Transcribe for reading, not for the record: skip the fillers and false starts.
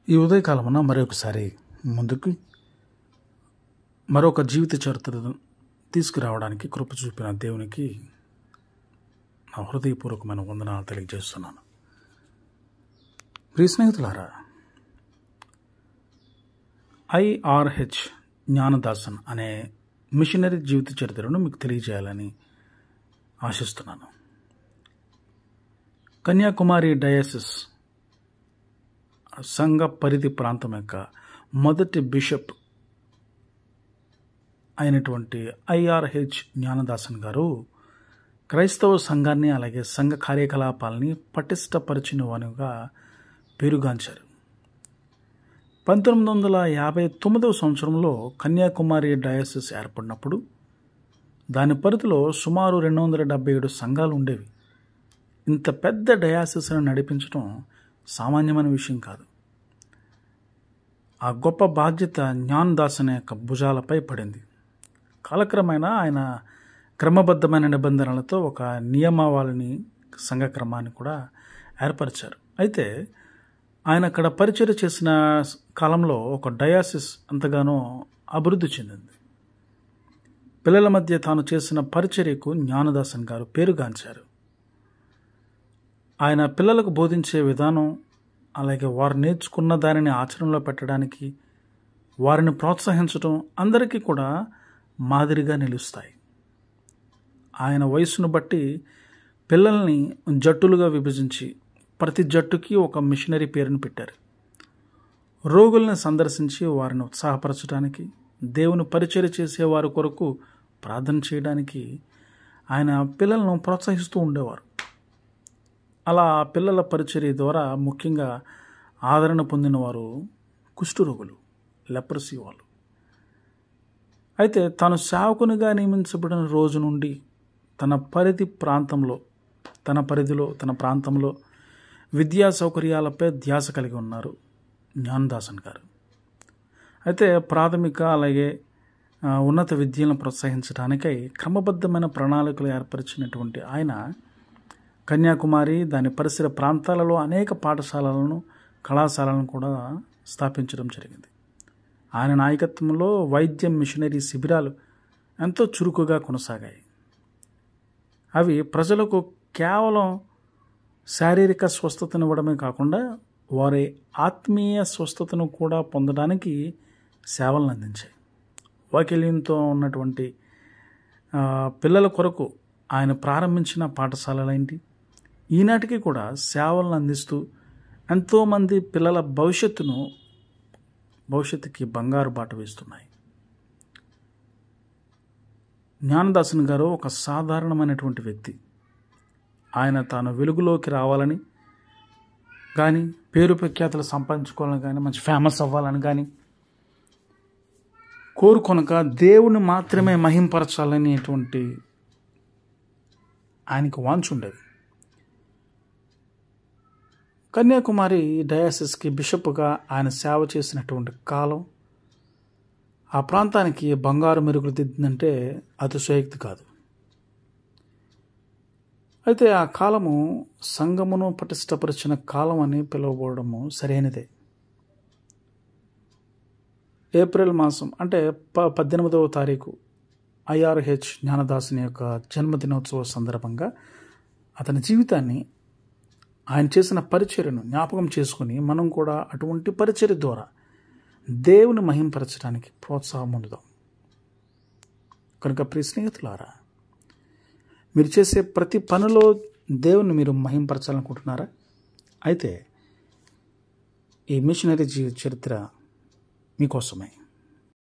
ఈ ఉదయకాలమున మరొకసారి ముందుకు మరొక జీవిత చరిత్రను తీసుకురావడానికి కృప చూపిన దేవునికి నా హృదయపూర్వకమైన వందనాలు తెలియజేస్తున్నాను. ప్రియ స్నేహితులారా, ఐఆర్హెచ్ జ్ఞానదాసన్ అనే మిషనరీ జీవిత చరిత్రను మీకు తెలియజేయాలని ఆశిస్తున్నాను. కన్యాకుమారి డయాసిస్ సంఘ పరిధి ప్రాంతం యొక్క మొదటి బిషప్ అయినటువంటి ఐఆర్హెచ్ జ్ఞానదాసన్ గారు క్రైస్తవ సంఘాన్ని అలాగే సంఘ కార్యకలాపాలని పటిష్టపరిచిన వానిగా పేరుగాంచారు. 1959 సంవత్సరంలో కన్యాకుమారి డయాసిస్ ఏర్పడినప్పుడు దాని పరిధిలో సుమారు 277 సంఘాలు ఉండేవి. ఇంత పెద్ద డయాసిస్ను నడిపించడం సామాన్యమైన విషయం కాదు. ఆ గొప్ప బాధ్యత జ్ఞానదాసన్ యొక్క భుజాలపై పడింది. కాలక్రమేణా ఆయన క్రమబద్ధమైన నిబంధనలతో ఒక నియమావళిని సంఘ క్రమాన్ని కూడా ఏర్పరిచారు. అయితే ఆయన అక్కడ పరిచర్య చేసిన కాలంలో ఒక డయాసిస్ ఎంతగానో అభివృద్ధి చెందింది. పిల్లల మధ్య తాను చేసిన పరిచర్యకు జ్ఞానదాసన్ గారు పేరుగాంచారు. ఆయన పిల్లలకు బోధించే విధానం అలాగే వారు నేర్చుకున్న దానిని ఆచరణలో పెట్టడానికి వారిని ప్రోత్సహించడం అందరికీ కూడా మాదిరిగా నిలుస్తాయి. ఆయన వయసును బట్టి పిల్లల్ని జట్టులుగా విభజించి ప్రతి జట్టుకి ఒక మిషనరీ పేరును పెట్టారు. రోగుల్ని సందర్శించి వారిని ఉత్సాహపరచడానికి, దేవుని పరిచర్య చేసే వారి కొరకు ప్రార్థన చేయడానికి ఆయన పిల్లలను ప్రోత్సహిస్తూ ఉండేవారు. అలా పిల్లల పరిచర్య ద్వారా ముఖ్యంగా ఆదరణ పొందిన వారు కుష్ఠరోగులు, లెప్రసీ వాళ్ళు. అయితే తాను సేవకునిగా నియమించబడిన రోజు నుండి తన ప్రాంతంలో విద్యా సౌకర్యాలపై ధ్యాస కలిగి ఉన్నారు జ్ఞానదాసన్ గారు. అయితే ప్రాథమిక అలాగే ఉన్నత విద్యలను ప్రోత్సహించడానికై క్రమబద్ధమైన ప్రణాళికలు ఏర్పరిచినటువంటి ఆయన కన్యాకుమారి దాని పరిసర ప్రాంతాలలో అనేక పాఠశాలలను, కళాశాలను కూడా స్థాపించడం జరిగింది. ఆయన నాయకత్వంలో వైద్యం మిషనరీ శిబిరాలు ఎంతో చురుకుగా కొనసాగాయి. అవి ప్రజలకు కేవలం శారీరక స్వస్థతను ఇవ్వడమే కాకుండా వారి ఆత్మీయ స్వస్థతను కూడా పొందడానికి సేవలను అందించాయి. వైకల్యంతో ఉన్నటువంటి పిల్లల కొరకు ఆయన ప్రారంభించిన పాఠశాలలేంటి ఈనాటికి కూడా సేవలను అందిస్తూ ఎంతోమంది పిల్లల భవిష్యత్తుకి బంగారు బాట వేస్తున్నాయి. జ్ఞానదాసన్ గారు ఒక సాధారణమైనటువంటి వ్యక్తి. ఆయన తాను వెలుగులోకి రావాలని కానీ, పేరు ప్రఖ్యాతులు సంపాదించుకోవాలని కానీ, మంచి ఫేమస్ అవ్వాలని కానీ కోరుకొనక దేవుని మాత్రమే మహింపరచాలనేటువంటి ఆయనకు వాంఛ ఉండేది. కన్యాకుమారి డయాసిస్కి బిషప్గా ఆయన సేవ చేసినటువంటి కాలం ఆ ప్రాంతానికి బంగారు మెరుగులు దిద్దిందంటే అతిశయోక్తి కాదు. అయితే ఆ కాలము సంఘమును పటిష్టపరిచిన కాలం అని పిలువబడము సరైనదే. ఏప్రిల్ మాసం అంటే 18వ తారీఖు ఐఆర్హెచ్ జ్ఞానదాసన్ యొక్క జన్మదినోత్సవ సందర్భంగా అతని జీవితాన్ని, ఆయన చేసిన పరిచర్యను జ్ఞాపకం చేసుకుని మనం కూడా అటువంటి పరిచర్య ద్వారా దేవుని మహింపరచడానికి ప్రోత్సాహం పొందుదాం. కనుక ప్రియ స్నేహితులారా, మీరు చేసే ప్రతి పనిలో దేవుని మీరు మహింపరచాలనుకుంటున్నారా? అయితే ఈ మిషనరీ జీవిత చరిత్ర మీకోసమే.